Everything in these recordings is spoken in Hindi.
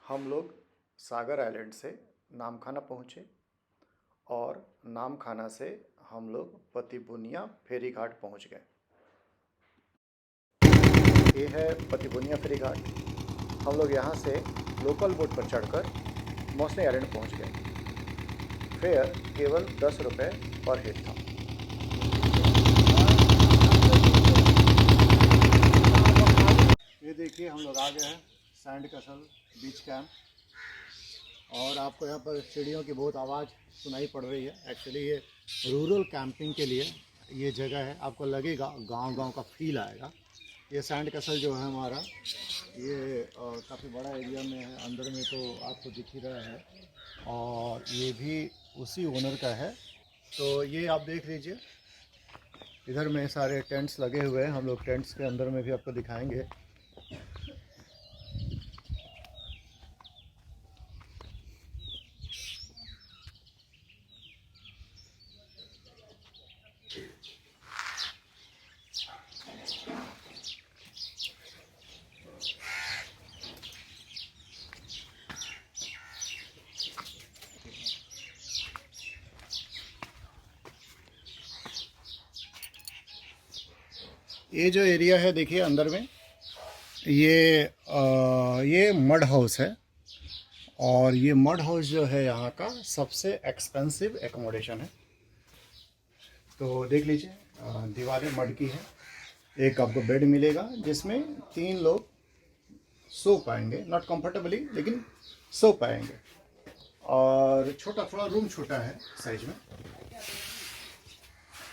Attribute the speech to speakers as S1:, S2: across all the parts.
S1: हम लोग सागर आइलैंड से नामखाना पहुँचे और नामखाना से हम लोग पतिबुनिया फेरी घाट पहुँच गए। ये है पतिबुनिया फेरी घाट। हम लोग यहाँ से लोकल बोट पर चढ़कर मौसनी आइलैंड पहुँच गए। फेयर केवल 10 रुपये पर हेड था। ये देखिए हम लोग आ गए हैं सैंड कैसल बीच कैंप, और आपको यहाँ पर चिड़ियों की बहुत आवाज़ सुनाई पड़ रही है। एक्चुअली ये रूरल कैंपिंग के लिए ये जगह है। आपको लगेगा गांव-गांव का फील आएगा। ये सैंड कैसल जो है हमारा, ये काफ़ी बड़ा एरिया में है। अंदर में तो आपको दिख ही रहा है, और ये भी उसी ओनर का है। तो ये आप देख लीजिए, इधर में सारे टेंट्स लगे हुए हैं। हम लोग टेंट्स के अंदर में भी आपको दिखाएंगे। ये जो एरिया है देखिए अंदर में, ये मड हाउस है, और ये मड हाउस जो है यहाँ का सबसे एक्सपेंसिव एकोमोडेशन है। तो देख लीजिए, दीवारें मड की है। एक आपको बेड मिलेगा जिसमें 3 लोग सो पाएंगे, नॉट कंफर्टेबली लेकिन सो पाएंगे। और छोटा, थोड़ा रूम छोटा है साइज में।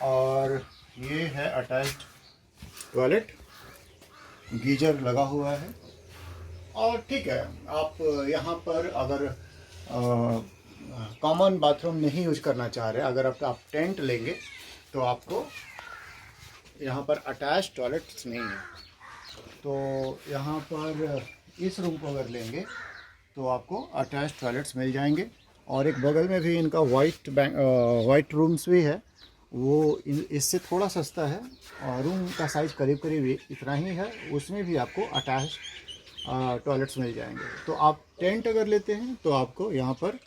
S1: और ये है अटैच्ड टॉयलेट, गीजर लगा हुआ है। और ठीक है, आप यहाँ पर अगर कॉमन बाथरूम नहीं यूज करना चाह रहे, अगर आप टेंट लेंगे तो आपको यहाँ पर अटैच टॉयलेट्स नहीं है। तो यहाँ पर इस रूम को अगर लेंगे तो आपको अटैच टॉयलेट्स मिल जाएंगे। और एक बगल में भी इनका वाइट रूम्स भी है, वो इससे थोड़ा सस्ता है, और रूम का साइज़ करीब करीब इतना ही है। उसमें भी आपको अटैच टॉयलेट्स मिल जाएंगे। तो आप टेंट अगर लेते हैं तो आपको यहाँ पर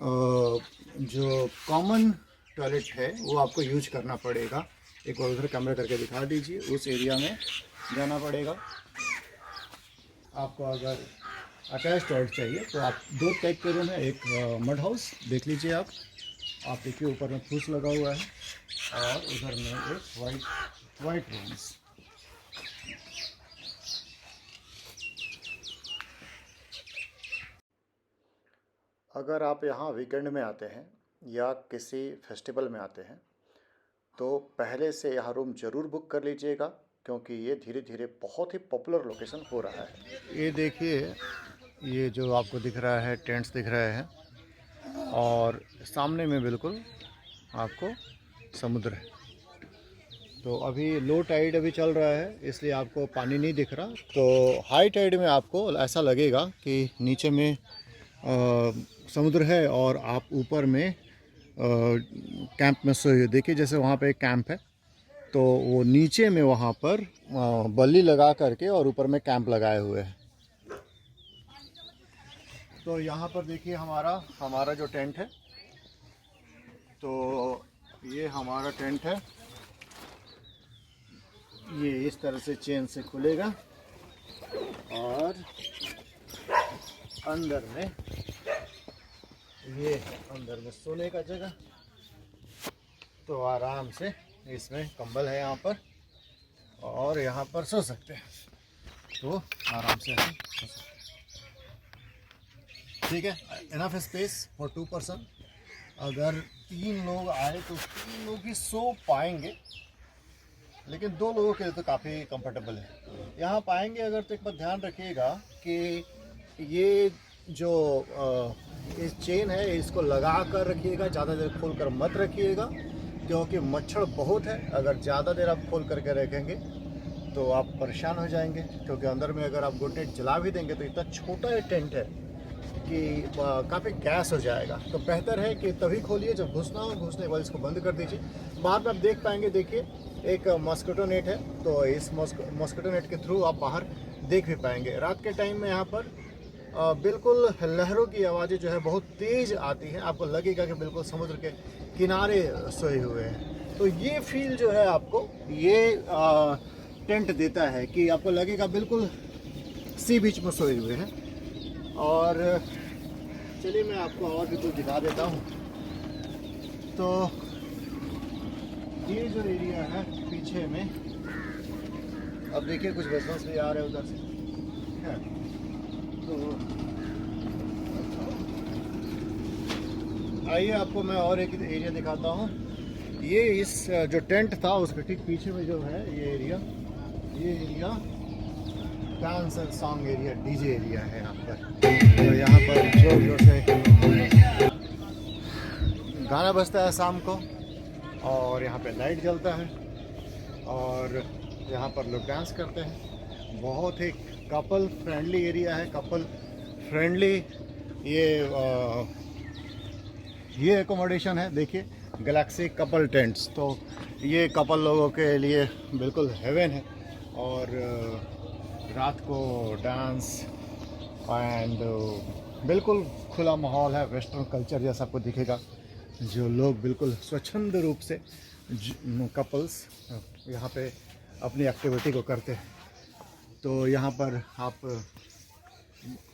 S1: जो कॉमन टॉयलेट है वो आपको यूज करना पड़ेगा। एक बार उधर कैमरा करके दिखा दीजिए, उस एरिया में जाना पड़ेगा आपको। अगर अटैच टॉयलेट चाहिए तो आप 2 टाइप के रूम है। एक मड हाउस देख लीजिए आप देखिए, ऊपर में फूस लगा हुआ है, और उधर में एक वाइट रूम्स। अगर आप यहाँ वीकेंड में आते हैं या किसी फेस्टिवल में आते हैं तो पहले से यहाँ रूम ज़रूर बुक कर लीजिएगा, क्योंकि ये धीरे धीरे बहुत ही पॉपुलर लोकेशन हो रहा है। ये देखिए, ये जो आपको दिख रहा है टेंट्स दिख रहे हैं, और सामने में बिल्कुल आपको समुद्र है। तो अभी लो टाइड अभी चल रहा है, इसलिए आपको पानी नहीं दिख रहा। तो हाई टाइड में आपको ऐसा लगेगा कि नीचे में समुद्र है और आप ऊपर में कैंप में सोए हुए। देखिए जैसे वहाँ पे एक कैंप है, तो वो नीचे में वहाँ पर बल्ली लगा करके और ऊपर में कैंप लगाए हुए हैं। तो यहाँ पर देखिए हमारा जो टेंट है, तो ये हमारा टेंट है। ये इस तरह से चेन से खुलेगा, और अंदर में ये है अंदर में सोने का जगह। तो आराम से इसमें कंबल है यहाँ पर, और यहाँ पर सो सकते हैं। तो आराम से हम सो सकते हैं। ठीक है, इनफ स्पेस फॉर 2 पर्सन। अगर 3 लोग आए तो 3 लोग ही सो पाएंगे, लेकिन 2 लोगों के लिए तो काफ़ी कंफर्टेबल है। यहाँ पाएंगे अगर, तो एक बात ध्यान रखिएगा कि ये जो इस चेन है इसको लगा कर रखिएगा, ज़्यादा देर खोल कर मत रखिएगा, क्योंकि मच्छर बहुत है। अगर ज़्यादा देर आप खोल करके रखेंगे तो आप परेशान हो जाएंगे, क्योंकि अंदर में अगर आप गुड नाइट जला भी देंगे तो इतना छोटा ये टेंट है कि काफ़ी गैस हो जाएगा। तो बेहतर है कि तभी खोलिए जब घुसना हो, घुसने के बाद इसको बंद कर दीजिए। बाद में आप देख पाएंगे, देखिए एक मॉस्किटो नेट है, तो इस मॉस्किटो नेट के थ्रू आप बाहर देख भी पाएंगे। रात के टाइम में यहाँ पर बिल्कुल लहरों की आवाज़ें जो है बहुत तेज़ आती हैं, आपको लगेगा कि बिल्कुल समुद्र के किनारे सोए हुए हैं। तो ये फील जो है आपको ये टेंट देता है कि आपको लगेगा बिल्कुल सी बीच में सोए हुए हैं। और चलिए मैं आपको और भी कुछ दिखा देता हूँ। तो ये जो एरिया है पीछे में, अब देखिए कुछ बिजनेस भी आ रहे हैं उधर से है। तो आइए आपको मैं और एक एरिया दिखाता हूँ। ये इस जो टेंट था उसके ठीक पीछे में जो है ये area dance and song area, DJ area है यहाँ पर। तो यहाँ पर जोर जोर से गाना बजता है शाम को, और यहाँ पे लाइट जलता है, और यहाँ पर लोग डांस करते हैं। बहुत ही कपल फ्रेंडली एरिया है, कपल फ्रेंडली ये एकोमोडेशन है। देखिए गैलेक्सी कपल टेंट्स, तो ये कपल लोगों के लिए बिल्कुल हेवन है। और रात को डांस एंड बिल्कुल खुला माहौल है, वेस्टर्न कल्चर जैसा आपको दिखेगा, जो लोग बिल्कुल स्वच्छंद रूप से कपल्स यहाँ पे अपनी एक्टिविटी को करते हैं। तो यहाँ पर आप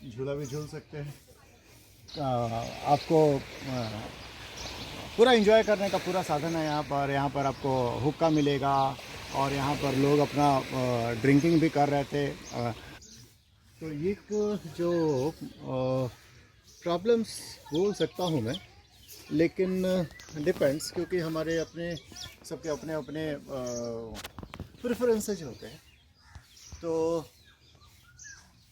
S1: झूला भी झूल सकते हैं। आपको पूरा एंजॉय करने का पूरा साधन है यहाँ पर। यहाँ पर आपको हुक्का मिलेगा, और यहाँ पर लोग अपना ड्रिंकिंग भी कर रहे थे। तो एक जो प्रॉब्लम्स बोल सकता हूँ मैं, लेकिन डिपेंड्स, क्योंकि हमारे अपने सबके अपने अपने प्रेफरेंसेज होते हैं। तो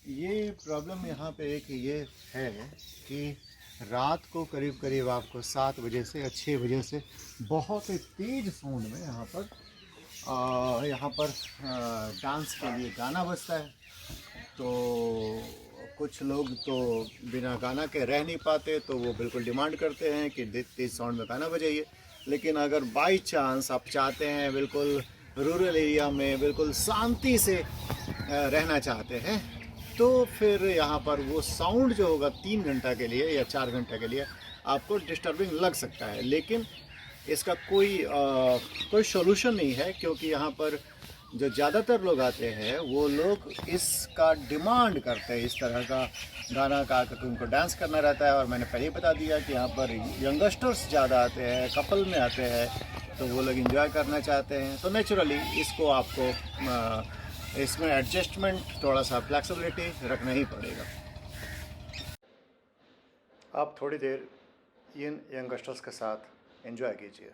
S1: ये प्रॉब्लम यहाँ पे एक ये है कि रात को करीब करीब आपको 7 बजे से या 6 बजे से बहुत ही तेज़ साउंड में यहाँ पर डांस के लिए गाना बजता है। तो कुछ लोग तो बिना गाना के रह नहीं पाते, तो वो बिल्कुल डिमांड करते हैं कि तेज़ साउंड में गाना बजाइए। लेकिन अगर बाई चांस आप चाहते हैं बिल्कुल रूरल एरिया में बिल्कुल शांति से रहना चाहते हैं, तो फिर यहाँ पर वो साउंड जो होगा 3 घंटा के लिए या 4 घंटे के लिए आपको डिस्टर्बिंग लग सकता है। लेकिन इसका कोई सॉल्यूशन नहीं है, क्योंकि यहाँ पर जो ज़्यादातर लोग आते हैं वो लोग इसका डिमांड करते हैं, इस तरह का गाना का, क्योंकि उनको डांस करना रहता है। और मैंने पहले ही बता दिया कि यहाँ पर यंगस्टर्स ज़्यादा आते हैं, कपल में आते हैं, तो वो लोग एंजॉय करना चाहते हैं। तो नेचुरली इसको आपको इसमें एडजस्टमेंट, थोड़ा सा फ्लेक्सिबिलिटी रखना ही पड़ेगा। आप थोड़ी देर इन यंगस्टर्स के साथ एंजॉय कीजिए।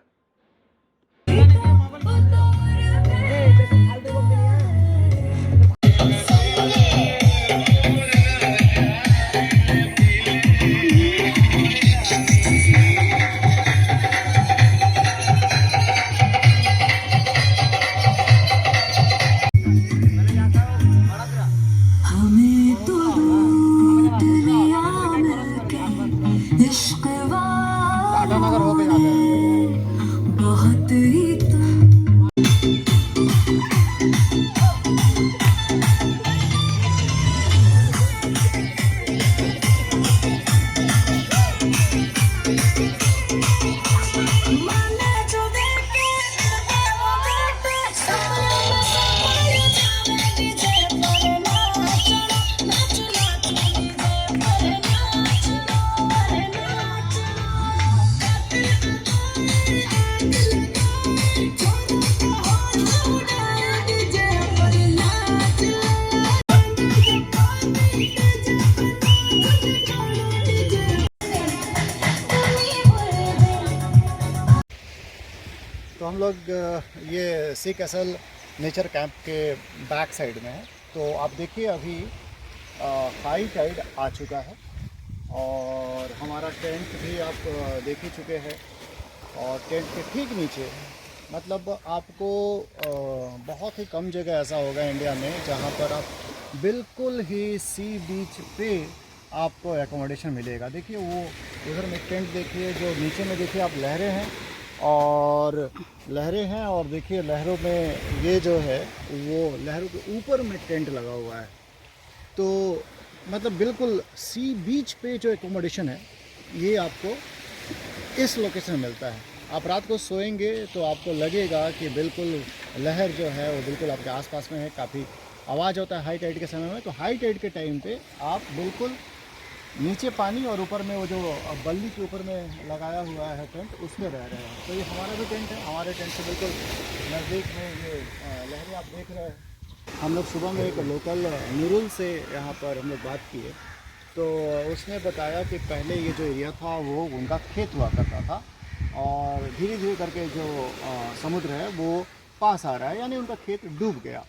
S1: नगर हो गया बहुत ही तो हम लोग ये सी कैसल नेचर कैंप के बैक साइड में है। तो आप देखिए अभी हाई टाइड आ चुका है, और हमारा टेंट भी आप देख ही चुके हैं। और टेंट के ठीक नीचे मतलब आपको बहुत ही कम जगह ऐसा होगा इंडिया में जहाँ पर आप बिल्कुल ही सी बीच पे आपको एकोमोडेशन मिलेगा। देखिए वो उधर में टेंट देखिए, जो नीचे में देखिए आप लहरें हैं, और देखिए लहरों में ये जो है वो लहरों के ऊपर में टेंट लगा हुआ है। तो मतलब बिल्कुल सी बीच पे जो एकोमोडेशन है ये आपको इस लोकेशन में मिलता है। आप रात को सोएंगे तो आपको लगेगा कि बिल्कुल लहर जो है वो बिल्कुल आपके आसपास में है। काफ़ी आवाज़ होता है हाई टाइड के समय में, तो हाई टाइड के टाइम पे आप बिल्कुल नीचे पानी और ऊपर में वो जो बल्ली के ऊपर में लगाया हुआ है टेंट, उसमें रह रहे हैं। तो ये हमारा भी टेंट है, हमारे टेंट से बिल्कुल नज़दीक में ये लहरें आप देख रहे हैं। हम लोग सुबह में एक लोकल नूरुल से यहाँ पर हम लोग बात किए, तो उसने बताया कि पहले ये जो एरिया था वो उनका खेत हुआ करता था और धीरे धीरे करके जो समुद्र है वो पास आ रहा है, यानी उनका खेत डूब गया।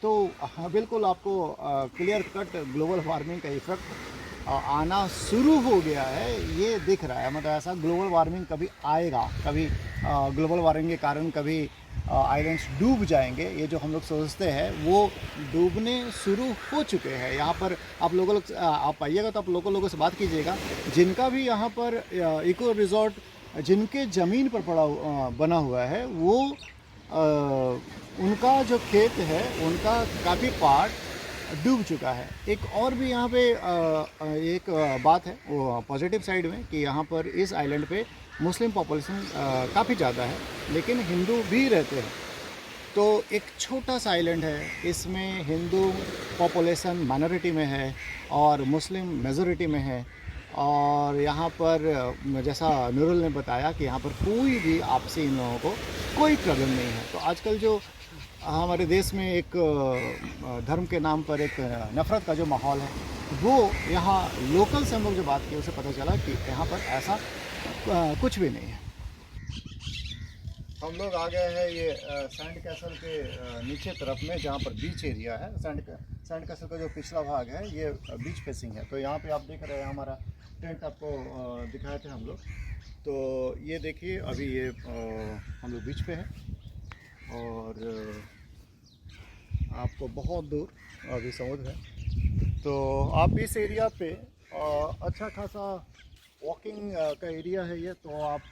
S1: तो हाँ, बिल्कुल आपको क्लियर कट ग्लोबल वार्मिंग का इफ़ेक्ट आना शुरू हो गया है, ये दिख रहा है। मतलब ऐसा ग्लोबल वार्मिंग कभी आएगा, कभी ग्लोबल वार्मिंग के कारण कभी आइलैंड्स डूब जाएंगे, ये जो हम लोग सोचते हैं वो डूबने शुरू हो चुके हैं। यहाँ पर आप आप आइएगा तो आप लोगों से बात कीजिएगा, जिनका भी यहाँ पर इको रिजॉर्ट जिनके ज़मीन पर बना हुआ है, वो उनका जो खेत है उनका काफ़ी पार्ट डूब चुका है। एक और भी यहाँ पे एक बात है वो पॉजिटिव साइड में, कि यहाँ पर इस आइलैंड पे मुस्लिम पॉपुलेशन काफ़ी ज़्यादा है, लेकिन हिंदू भी रहते हैं। तो एक छोटा सा आइलैंड है, इसमें हिंदू पॉपुलेशन माइनॉरिटी में है और मुस्लिम मेजॉरिटी में है। और यहाँ पर जैसा नूरुल ने बताया कि यहाँ पर कोई भी आपसी इन लोगों को कोई प्रॉब्लम नहीं है। तो आजकल जो हमारे देश में एक धर्म के नाम पर एक नफ़रत का जो माहौल है, वो यहाँ लोकल से हम लोग जो बात की उसे पता चला कि यहाँ पर ऐसा कुछ भी नहीं है। हम लोग आ गए हैं ये सैंड कैसल के नीचे तरफ में, जहाँ पर बीच एरिया है। सैंड कैसल का जो पिछला भाग है ये बीच फेसिंग है। तो यहाँ पे आप देख रहे हैं हमारा टेंट आपको दिखाए थे हम लोग। तो ये देखिए अभी ये हम लोग बीच पे हैं और आपको बहुत दूर अभी समुद्र है। तो आप इस एरिया पे अच्छा खासा वॉकिंग का एरिया है ये। तो आप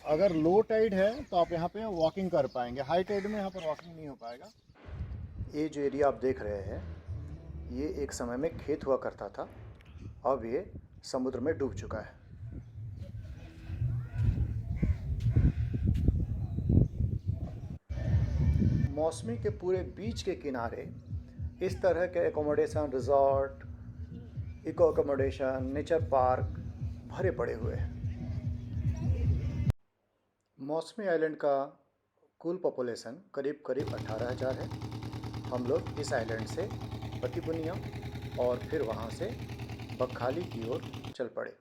S1: अगर लो टाइड है तो आप यहाँ पे वॉकिंग कर पाएंगे, हाई टाइड में यहाँ पर वॉकिंग नहीं हो पाएगा। ये जो एरिया आप देख रहे हैं ये एक समय में खेत हुआ करता था, अब ये समुद्र में डूब चुका है। मौसमी के पूरे बीच के किनारे इस तरह के accommodation, resort, eco accommodation, nature park भरे पड़े हुए हैं। मौसमी आइलैंड का कुल पॉपुलेशन करीब करीब 18,000 है। हम लोग इस आइलैंड से पतिपुनिया और फिर वहाँ से बकहाली की ओर चल पड़े।